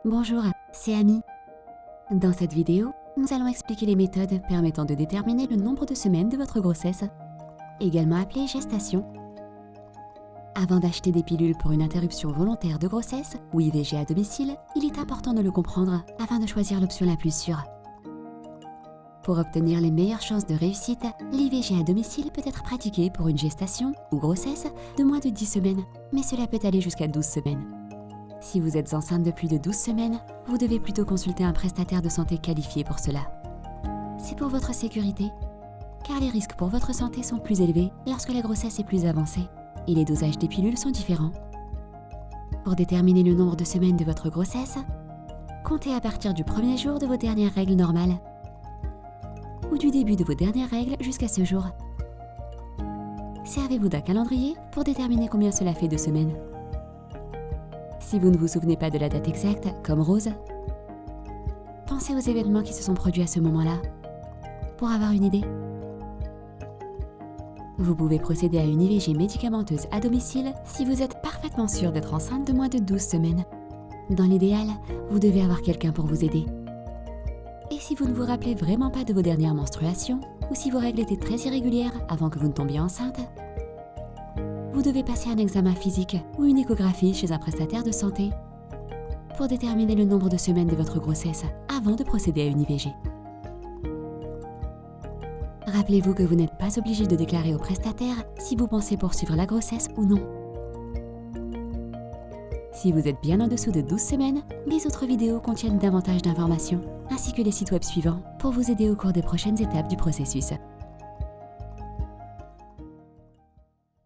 Bonjour, c'est Ami. Dans cette vidéo, nous allons expliquer les méthodes permettant de déterminer le nombre de semaines de votre grossesse, également appelée gestation. Avant d'acheter des pilules pour une interruption volontaire de grossesse ou IVG à domicile, il est important de le comprendre afin de choisir l'option la plus sûre. Pour obtenir les meilleures chances de réussite, l'IVG à domicile peut être pratiquée pour une gestation ou grossesse de moins de 10 semaines, mais cela peut aller jusqu'à 12 semaines. Si vous êtes enceinte de plus de 12 semaines, vous devez plutôt consulter un prestataire de santé qualifié pour cela. C'est pour votre sécurité, car les risques pour votre santé sont plus élevés lorsque la grossesse est plus avancée et les dosages des pilules sont différents. Pour déterminer le nombre de semaines de votre grossesse, comptez à partir du premier jour de vos dernières règles normales ou du début de vos dernières règles jusqu'à ce jour. Servez-vous d'un calendrier pour déterminer combien cela fait de semaines. Si vous ne vous souvenez pas de la date exacte, comme Rose, pensez aux événements qui se sont produits à ce moment-là, pour avoir une idée. Vous pouvez procéder à une IVG médicamenteuse à domicile si vous êtes parfaitement sûr d'être enceinte de moins de 12 semaines. Dans l'idéal, vous devez avoir quelqu'un pour vous aider. Et si vous ne vous rappelez vraiment pas de vos dernières menstruations, ou si vos règles étaient très irrégulières avant que vous ne tombiez enceinte, vous devez passer un examen physique ou une échographie chez un prestataire de santé pour déterminer le nombre de semaines de votre grossesse avant de procéder à une IVG. Rappelez-vous que vous n'êtes pas obligé de déclarer au prestataire si vous pensez poursuivre la grossesse ou non. Si vous êtes bien en dessous de 12 semaines, les autres vidéos contiennent davantage d'informations, ainsi que les sites web suivants pour vous aider au cours des prochaines étapes du processus.